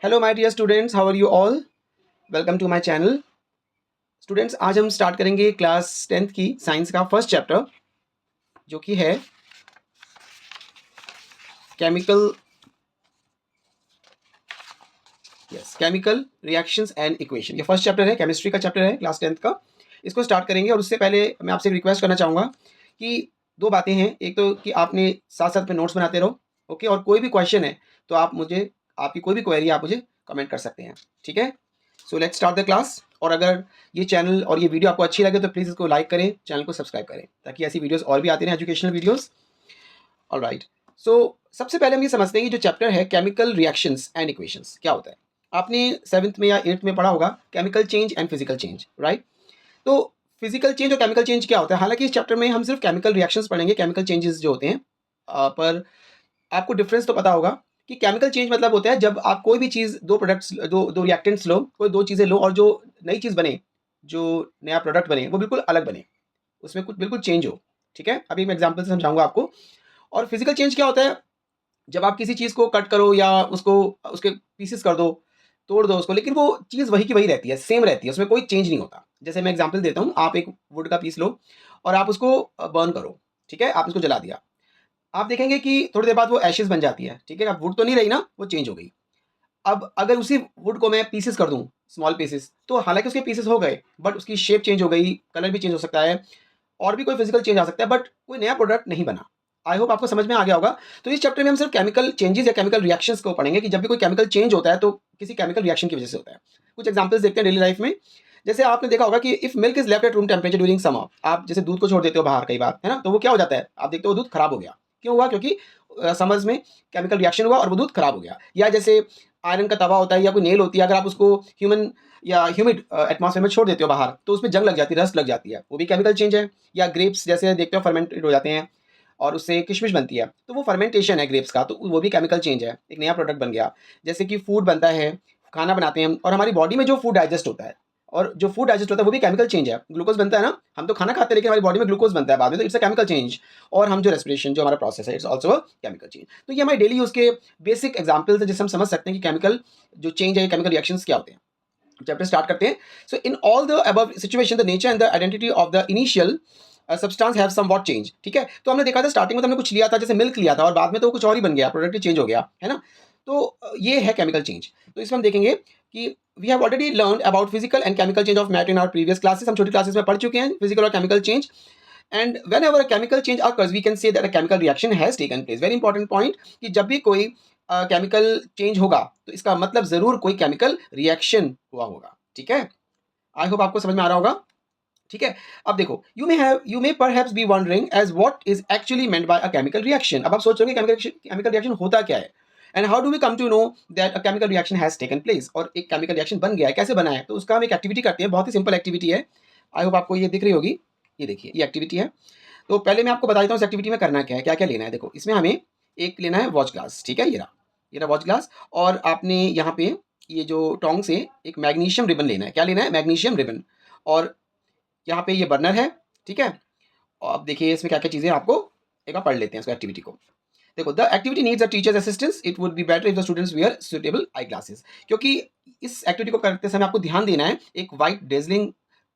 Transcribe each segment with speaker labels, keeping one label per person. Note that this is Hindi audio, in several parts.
Speaker 1: Hello my dear students, how are you all. Welcome to my channel. Students, आज हम स्टार्ट करेंगे क्लास 10th की साइंस का फर्स्ट चैप्टर, जो कि है chemical chemical reactions and equation. ये फर्स्ट चैप्टर है, केमिस्ट्री का चैप्टर है क्लास 10th का। इसको स्टार्ट करेंगे और उससे पहले मैं आपसे रिक्वेस्ट करना चाहूँगा कि दो बातें हैं। एक तो कि आपने साथ साथ में नोट्स बनाते रहो, ओके। और कोई भी क्वेश्चन है तो आप मुझे, आपकी कोई भी क्वेरी आप मुझे कमेंट कर सकते हैं, ठीक है। So let's start the class. और अगर ये चैनल और ये वीडियो आपको अच्छी लगे तो प्लीज़ इसको लाइक करें, चैनल को सब्सक्राइब करें, ताकि ऐसी वीडियोस और भी आती रहें, एजुकेशनल वीडियोस। ऑलराइट। सो सबसे पहले हम ये समझते हैं कि जो चैप्टर है केमिकल रिएक्शंस एंड इक्वेशंस क्या होता है। आपने 7th में या 8th में पढ़ा होगा chemical change and physical change, right. तो फिजिकल चेंज और केमिकल चेंज क्या होता है। हालांकि इस चैप्टर में हम सिर्फ केमिकल रिएक्शंस पढ़ेंगे, केमिकल चेंजेस जो होते हैं। पर आपको डिफरेंस तो पता होगा कि केमिकल चेंज मतलब होता है जब आप कोई भी चीज़, दो प्रोडक्ट्स, दो दो रिएक्टेंट्स लो, कोई दो चीज़ें लो और जो नई चीज़ बने, जो नया प्रोडक्ट बने वो बिल्कुल अलग बने, उसमें कुछ बिल्कुल चेंज हो, ठीक है। अभी मैं एग्जांपल से समझाऊंगा आपको। और फिजिकल चेंज क्या होता है, जब आप किसी चीज़ को कट करो या उसको, उसके पीसेस कर दो, तोड़ दो उसको, लेकिन वो चीज़ वही की वही रहती है, सेम रहती है, उसमें कोई चेंज नहीं होता। जैसे मैं एग्जांपल देता हूँ, आप एक वुड का पीस लो और आप उसको बर्न करो, ठीक है। आप उसको जला दिया, आप देखेंगे कि थोड़ी देर बाद वो एशेज़ बन जाती है, ठीक है। अब वुड तो नहीं रही ना, वो चेंज हो गई। अब अगर उसी वुड को मैं पीसेस कर दूँ, स्मॉल पीसेस, तो हालाँकि उसके पीसेस हो गए, बट उसकी शेप चेंज हो गई, कलर भी चेंज हो सकता है और भी कोई फिजिकल चेंज आ सकता है, बट कोई नया प्रोडक्ट नहीं बना। आई होप आपको समझ में आ गया होगा। तो इस चैप्टर में हम सिर्फ केमिकल चेंजेस या केमिकल रिएक्शंस को पढ़ेंगे कि जब भी कोई केमिकल चेंज होता है तो किसी केमिकल रिएक्शन की वजह से होता है। कुछ एग्जांपल्स देखते हैं डेली लाइफ में। जैसे आपने देखा होगा कि if milk is left at room temperature during summer, आप जैसे दूध को छोड़ देते हो बाहर कई बार, है ना, तो वो क्या हो जाता है, आप देखते हो दूध खराब हो गया। क्यों हुआ? क्योंकि समर्स में केमिकल रिएक्शन हुआ और वो दूध खराब हो गया। या जैसे आयरन का तवा होता है या कोई नेल होती है, अगर आप उसको ह्यूमन या ह्यूमिड एटमॉस्फेयर में छोड़ देते हो बाहर, तो उसमें जंग लग जाती है, रस्ट लग जाती है, वो भी केमिकल चेंज है। या ग्रेप्स जैसे देखते हो फर्मेंटेड हो जाते हैं और उससे किशमिश बनती है, तो वो फर्मेंटेशन है ग्रेप्स का, तो वो भी केमिकल चेंज है, एक नया प्रोडक्ट बन गया। जैसे कि फूड बनता है, खाना बनाते हैं हम, और हमारी बॉडी में जो फूड डाइजेस्ट होता है, और जो फूड डाइजेस्ट होता है वो भी केमिकल चेंज है। ग्लूकोज बनता है ना, हम तो खाना खाते हैं लेकिन हमारी बॉडी में ग्लूकोज बनता है बाद में, तो इट्स अ केमिकल चेंज। और हम जो रेस्पिरेशन, जो हमारा प्रोसेस है, it's also a chemical change. तो ये हमारे डेली यूज के बेसिक एग्जाम्पल्स है जिससे हम समझ सकते हैं कि केमिकल जो चेंज है, केमिकल रिएक्शंस क्या होते हैं। चैप्टर स्टार्ट करते हैं। So in all the above situation the nature and the identity of the initial substance have somewhat change, ठीक है। तो हमने देखा था स्टार्टिंग में तो हमने कुछ लिया था, जैसे मिल्क लिया था, और बाद में तो कुछ और ही बन गया, प्रोडक्ट चेंज हो गया, है ना। तो ये है केमिकल चेंज। तो इसमें हम देखेंगे कि we have already learn about physical and chemical change of matter in our previous classes. हम छोटी क्लासेस में पढ़ चुके हैं फिजिकल और chemical change. And whenever a chemical change occurs we can say that a chemical reaction has taken place. Very important point, कि जब भी कोई केमिकल चेंज होगा तो इसका मतलब जरूर कोई केमिकल रिएक्शन हुआ होगा, ठीक है। आई होप आपको समझ में आ रहा होगा, ठीक है। अब देखो, you may perhaps be wondering as what is actually meant by a chemical reaction. अब आप सोच रहे होंगे केमिकल रिएक्शन होता क्या है, and how do we come to know that a chemical reaction has taken place, और एक केमिकल रिएक्शन बन गया है, कैसे बना है। तो उसका हम एक एक्टिविटी करते हैं, बहुत ही सिंपल एक्टिविटी है। आई होप आपको ये दिख रही होगी, ये देखिए ये एक्टिविटी है। तो पहले मैं आपको बता देता हूँ इस एक्टिविटी में करना क्या है, क्या क्या लेना है। देखो, इसमें हमें एक लेना है वॉच ग्लास, ठीक है, ये रहा वॉच ग्लास। और आपने यहाँ पे ये जो टोंग से एक मैग्नीशियम रिबन लेना है। क्या लेना है? Magnesium ribbon. और यहाँ पे ये बर्नर है, ठीक है। और अब देखिए इसमें क्या क्या चीज़ें आपको, एक बार पढ़ लेते हैं इसको, एक्टिविटी को। देखो, the activity needs a teachers assistance, it would be better if the students wear suitable eye glasses. क्योंकि इस एक्टिविटी को करते समय आपको ध्यान देना है, एक वाइट डेजलिंग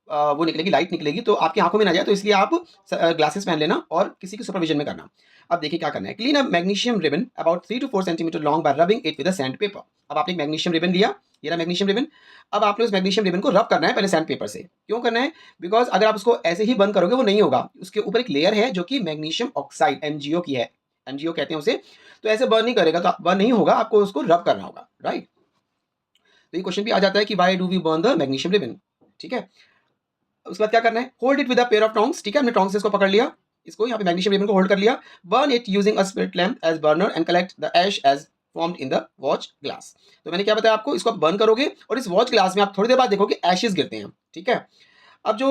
Speaker 1: वो निकलेगी, लाइट निकलेगी, तो आपकी आंखों में ना जाए, तो इसलिए आप ग्लासेस पहन लेना और किसी के सुपरविजन में करना। अब देखिए क्या करना है। Clean a magnesium ribbon about 3 to 4 centimetre long bye rubbing it with a sand paper. अब आपने मैग्नीशियम रिबन लिया, ये रहा मैग्नीशियम रिबन। अब आपने उस मैग्नीशियम रिबन को रब करना है पहले सैंड पेपर से। क्यों करना है? बिकॉज अगर आप उसको ऐसे ही बंद करोगे वो नहीं होगा, उसके ऊपर एक लेयर है जो कि मैग्नीशियम ऑक्साइड, एमजीओ की है, एमजीओ कहते हैं उसे। तो ऐसे बर्न नहीं करेगा, तो बर्न नहीं होगा, आपको उसको रब करना होगा, राइट। तो ये क्वेश्चन भी आ जाता है कि why do we burn the magnesium ribbon, ठीक है। उसके बाद क्या करना है? Hold it with a pair of tongs, ठीक है। हमने टोंग्स से इसको पकड़ लिया, इसको यहाँ पे मैग्नीशियम रिबन को होल्ड कर लिया। Burn it using a spirit lamp as burner and collect the ash as formed in the watch glass. तो मैंने क्या बताया आपको, इसको आप बर्न करोगे और इस वॉच ग्लास में आप थोड़ी देर बाद देखोगे एशेस गिरते हैं, ठीक है। अब जो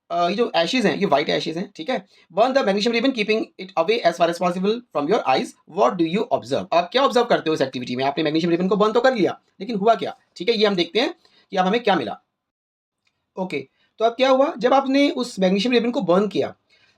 Speaker 1: ये जो एशेस हैं, ये व्हाइट एशेस हैं, ठीक है। Burn the magnesium ribbon keeping it away as far as possible from your eyes. What do you observe? आप क्या ऑब्जर्व करते हो इस एक्टिविटी में? आपने मैग्नीशियम रिबन को बर्न तो कर लिया, लेकिन हुआ क्या, ठीक है। ये हम देखते हैं कि अब हमें क्या मिला। ओके, तो अब क्या हुआ, जब आपने उस मैग्नीशियम रिबन को बर्न किया,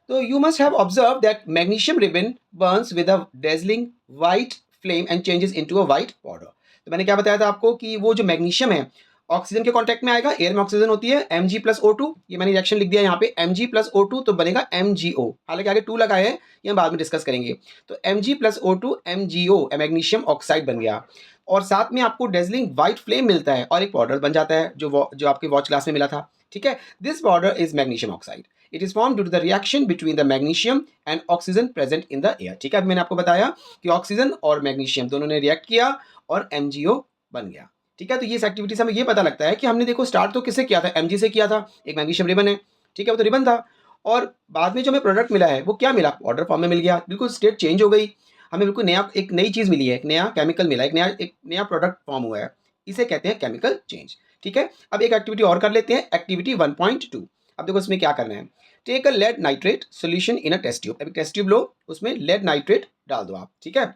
Speaker 1: तो you must have observe that magnesium ribbon Burns with a dazzling white flame and changes into a white powder. तो मैंने क्या बताया था आपको कि वो जो मैग्नीशियम है ऑक्सीजन के कांटेक्ट में आएगा, एयर में ऑक्सीजन होती है Mg प्लस O2, ये मैंने रिएक्शन लिख दिया यहाँ पे Mg प्लस O2 तो बनेगा MgO, हालांकि आगे 2 लगाए हैं, ये हम बाद में डिस्कस करेंगे। तो Mg plus O2 MgO magnesium oxide बन गया, और साथ में आपको डेजलिंग व्हाइट फ्लेम मिलता है और एक पाउडर बन जाता है जो आपके वॉच क्लास में मिला था, ठीक है। This powder is magnesium oxide, it is form due to the reaction between the magnesium and oxygen present in the air, ठीक है। अभी मैंने आपको बताया कि ऑक्सीजन और मैग्नीशियम दोनों ने रिएक्ट किया और MgO बन गया, ठीक है। तो ये इस एक्टिविटी से हमें ये पता लगता है कि हमने देखो स्टार्ट तो किससे किया था, Mg से किया था, एक मैग्नीशियम रिबन है, ठीक है, वो तो रिबन था, और बाद में जो हमें प्रोडक्ट मिला है वो क्या मिला, पाउडर फॉर्म में मिल गया, बिल्कुल स्टेट चेंज हो गई, हमें बिल्कुल नया एक नई चीज़ मिली है, एक नया केमिकल मिला, एक नया प्रोडक्ट फॉर्म हुआ है, इसे कहते हैं केमिकल चेंज, ठीक है। अब एक एक्टिविटी और कर लेते हैं, एक्टिविटी 1.2। अब देखो इसमें क्या करना है, take a lead nitrate solution in a test tube, अभी टेस्ट ट्यूब लो, उसमें लेड नाइट्रेट डाल दो आप, ठीक है।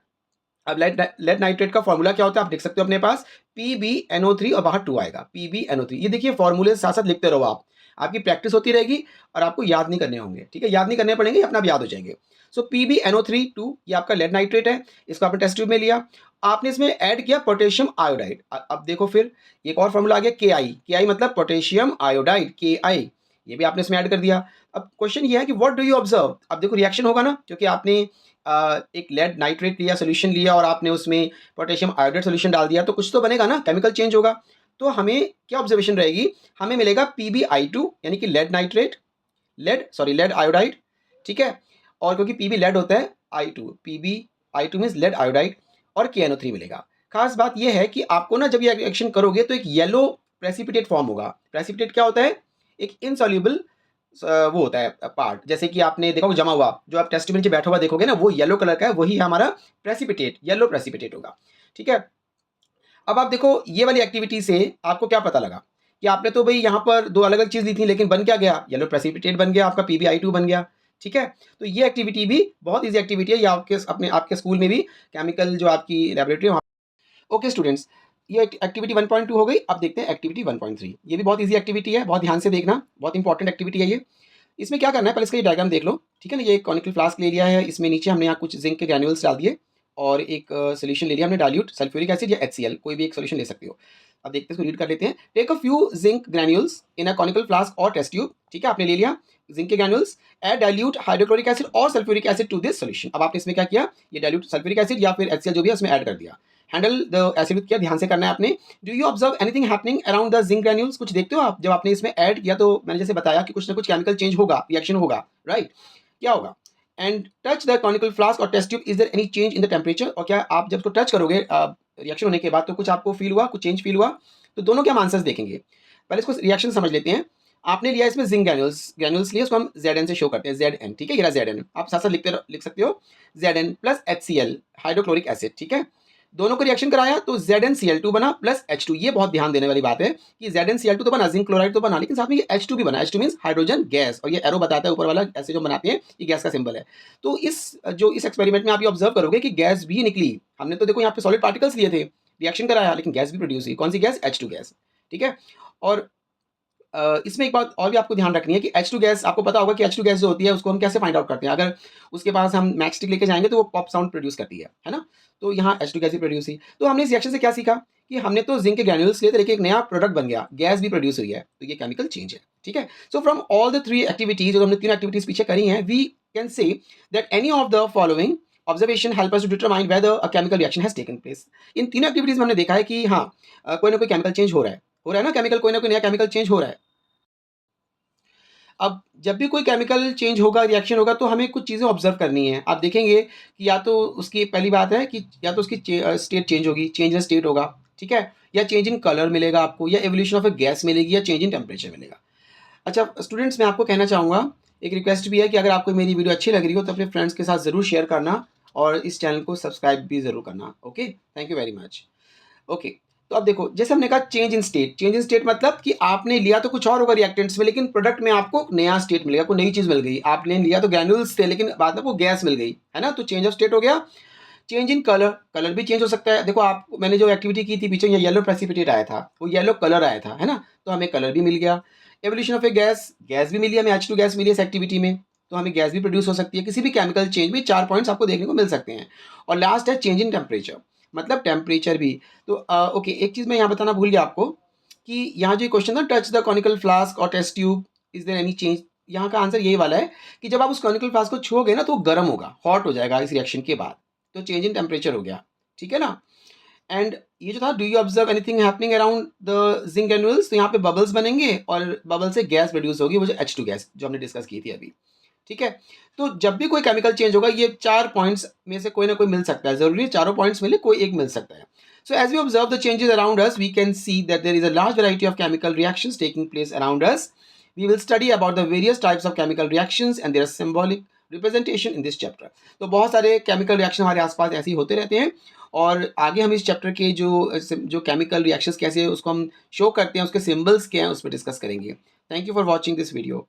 Speaker 1: अब लेड नाइट्रेट का फॉर्मूला क्या होता है आप देख सकते हो अपने पास, PbNO3 और बाहर 2 आएगा, PbNO3, ये देखिए फॉर्मूले साथ साथ लिखते रहो आप, आपकी प्रैक्टिस होती रहेगी और आपको याद नहीं करने होंगे, ठीक है, याद नहीं करने पड़ेंगे, अपना आप याद हो जाएंगे। सो PbNO3 2 ये आपका लेड नाइट्रेट है, इसको आपने टेस्ट ट्यूब में लिया, आपने इसमें ऐड किया पोटेशियम आयोडाइड, अब देखो फिर एक और फॉर्मूला आ गया KI मतलब पोटेशियम आयोडाइड KI, ये भी आपने इसमें ऐड कर दिया। अब क्वेश्चन ये है कि व्हाट डू यू ऑब्जर्व, अब देखो रिएक्शन होगा ना, क्योंकि आपने एक लेड नाइट्रेट लिया सोल्यूशन लिया और आपने उसमें पोटेशियम आयोडाइड सोल्यूशन डाल दिया, तो कुछ तो बनेगा ना, केमिकल चेंज होगा। तो हमें क्या ऑब्जर्वेशन रहेगी, हमें मिलेगा PbI2 यानी कि लेड नाइट्रेट, लेड आयोडाइड, ठीक है, और क्योंकि Pb लेड होता है, I2 PbI2 means lead iodide, और KNO3 मिलेगा। खास बात यह है कि आपको ना जब ये रिएक्शन करोगे तो एक येलो प्रेसिपिटेट फॉर्म होगा। प्रेसिपिटेट क्या होता है, एक इनसॉल्युबल वो होता है पार्ट, जैसे कि आपने देखा होगा जमा हुआ, जो आप टेस्ट में नीचे बैठा हुआ देखोगे ना, वो येलो कलर का है, वही है हमारा प्रेसिपिटेट, येलो प्रेसिपिटेट होगा, ठीक है। अब आप देखो ये वाली एक्टिविटी से आपको क्या पता लगा कि आपने तो भाई यहाँ पर दो अलग अलग चीज़ ली थी, लेकिन बन क्या गया, येलो प्रेसिपिटेट बन गया, आपका PbI2 बन गया, ठीक है। तो ये एक्टिविटी भी बहुत ईजी एक्टिविटी है, ये आपके स्कूल में भी केमिकल जो आपकी लेबोरेटरी है। ओके स्टूडेंट्स, ये एक्टिविटी 1.2 हो गई। अब देखते हैं एक्टिविटी 1.3, ये भी बहुत ईजी एक्टिविटी है, बहुत ध्यान से देखना, बहुत इंपॉर्टेंट एक्टिविटी है ये। इसमें क्या करना है, पहले इसका ये डायग्राम देख लो, ठीक है ना। ये एक कॉनिकल फ्लास्क ले लिया है, इसमें नीचे हमने यहाँ कुछ जिंक के ग्रैन्यूल्स डाल दिए और एक सोल्यूशन ले लिया हमने, डाइल्यूट सल्फ्यूरिक एसिड या HCl, कोई भी एक सोल्यूशन ले सकते हो। अब देखते हैं, इसको रीड कर लेते हैं। Take a few zinc granules in a conical flask और टेस्ट ट्यूब, ठीक है, आपने ले लिया जिंक के granules, add dilute hydrochloric acid और sulphuric acid to this solution. अब आपने इसमें क्या किया, ये डाइल्यूट सल्फ्यूरिक एसिड या फिर HCl जो भी है उसमें ऐड कर दिया। Handle the acid with care, ध्यान से करना है आपने। Do you observe anything happening around the zinc granules, कुछ देखते हो आप जब आपने इसमें ऐड किया, तो मैंने जैसे बताया कि कुछ ना कुछ केमिकल चेंज होगा, रिएक्शन होगा, राइट, क्या होगा। And touch the conical flask और test tube, is there any change in the temperature, और क्या आप जब उसको टच करोगे रिएक्शन होने के बाद तो कुछ आपको फील हुआ, कुछ चेंज फील हुआ, तो दोनों के हम आंसर्स देखेंगे। पहले इसको रिएक्शन समझ लेते हैं। आपने लिया इसमें जिंक ग्रैन्यूल्स लिए, उसको हम Zn से शो करते हैं, Zn, ठीक है, ये रहा Zn, आप साथ साथ लिख सकते हो Zn plus HCl hydrochloric acid, ठीक है, दोनों को रिएक्शन कराया तो ZnCl2 बना प्लस H2। ये बहुत ध्यान देने वाली बात है कि ZnCl2 तो बना, जिंक क्लोराइड तो बना, लेकिन साथ में ये H2 भी बना, H2 मींस हाइड्रोजन गैस, और ये एरो बताता है ऊपर वाला, ऐसे जो बनाते हैं ये गैस का सिंबल है। तो इस एक्सपेरिमेंट में आप ये ऑब्जर्व करोगे कि गैस भी निकली। हमने तो देखो यहाँ पे सॉलिड पार्टिकल्स लिए थे, रिएक्शन कराया, लेकिन गैस भी प्रोड्यूस हुई। कौन सी गैस, H2 गैस, ठीक है। और इसमें एक बात और भी आपको ध्यान रखनी है कि H2 गैस, आपको पता होगा कि H2 गैस जो होती है उसको हम कैसे फाइंड आउट करते हैं, अगर उसके पास हम मैच स्टिक लेके जाएंगे तो वो पॉप साउंड प्रोड्यूस करती है ना। तो यहाँ H2 गैस भी प्रोड्यूस हुई। तो हमने इस रिएक्शन से क्या सीखा कि हमने तो जिंक के ग्रैन्यूल्स लिए थे, लेकिन एक नया प्रोडक्ट बन गया, गैस भी प्रोड्यूस हुई है, तो ये केमिकल चेंज है, ठीक है। So from all the 3 activities, जो हमने 3 एक्टिविटीज पीछे करी हैं, we can say that any of the following observation help us to determine whether a chemical reaction has taken place. इन तीनों एक्टिविटीज में हमने देखा है कि हाँ, कोई ना कोई केमिकल चेंज हो रहा है ना, केमिकल, कोई ना कोई नया केमिकल चेंज हो रहा है। अब जब भी कोई केमिकल चेंज होगा, रिएक्शन होगा, तो हमें कुछ चीज़ें ऑब्जर्व करनी है। आप देखेंगे कि या तो उसकी पहली बात है कि या तो उसकी स्टेट चेंज होगी, चेंज इन स्टेट होगा, ठीक है, या चेंज इन कलर मिलेगा आपको, या एवोल्यूशन ऑफ ए गैस मिलेगी, या चेंज इन टेम्परेचर मिलेगा। अच्छा स्टूडेंट्स, मैं आपको कहना चाहूँगा, एक रिक्वेस्ट भी है कि अगर आपको मेरी वीडियो अच्छी लग रही हो तो अपने फ्रेंड्स के साथ ज़रूर शेयर करना और इस चैनल को सब्सक्राइब भी ज़रूर करना। Okay, thank you very much. Okay, तो अब देखो, जैसे हमने कहा चेंज इन स्टेट मतलब कि आपने लिया तो कुछ और होगा रिएक्टेंट्स में, लेकिन प्रोडक्ट में आपको नया स्टेट मिलेगा, कोई नई चीज़ मिल गई। आपने लिया तो ग्रैन्यूल्स थे, लेकिन बाद में आपको गैस मिल गई, है ना, तो चेंज ऑफ स्टेट हो गया। चेंज इन कलर भी चेंज हो सकता है। देखो आप, मैंने जो एक्टिविटी की थी पीछे, ये येलो प्रेसिपिटेट आया था, वो येलो कलर आया था, है ना, तो हमें कलर भी मिल गया। एवोल्यूशन ऑफ ए गैस भी मिली हमें, H2 गैस मिली इस एक्टिविटी में, तो हमें गैस भी प्रोड्यूस हो सकती है। किसी भी केमिकल चेंज में 4 पॉइंट्स आपको देखने को मिल सकते हैं। और लास्ट है चेंज इन टेम्परेचर, मतलब टेम्परेचर भी। तो ओके, एक चीज़ मैं यहाँ बताना भूल गया आपको कि यहाँ जो क्वेश्चन था, टच द कॉनिकल फ्लास्क और test tube, is there any change, यहाँ का आंसर यही वाला है कि जब आप उस कॉनिकल फ्लास्क को छुओगे ना तो वो गर्म होगा, हॉट हो जाएगा इस रिएक्शन के बाद, तो चेंज इन टेम्परेचर हो गया, ठीक है ना। एंड ये जो था, do you observe anything happening around the zinc granules, तो यहाँ पे बबल्स बनेंगे और बबल से गैस प्रोड्यूस होगी, वो जो H2 गैस जो हमने डिस्कस की थी अभी, ठीक है। तो जब भी कोई केमिकल चेंज होगा, ये 4 पॉइंट्स में से कोई ना कोई मिल सकता है, ज़रूरी है चारों पॉइंट्स मिले, कोई एक मिल सकता है। So as we observe the changes around us, we can see that there is a large variety of chemical reactions taking place around us. We will study about the various types of chemical reactions and their symbolic representation in this chapter. तो बहुत सारे केमिकल रिएक्शन हमारे आसपास ऐसे ही होते रहते हैं, और आगे हम इस चैप्टर के जो केमिकल रिएक्शंस कैसे उसको हम शो करते हैं, उसके सिंबल्स क्या हैं, उस पर डिस्कस करेंगे। Thank you for watching this video.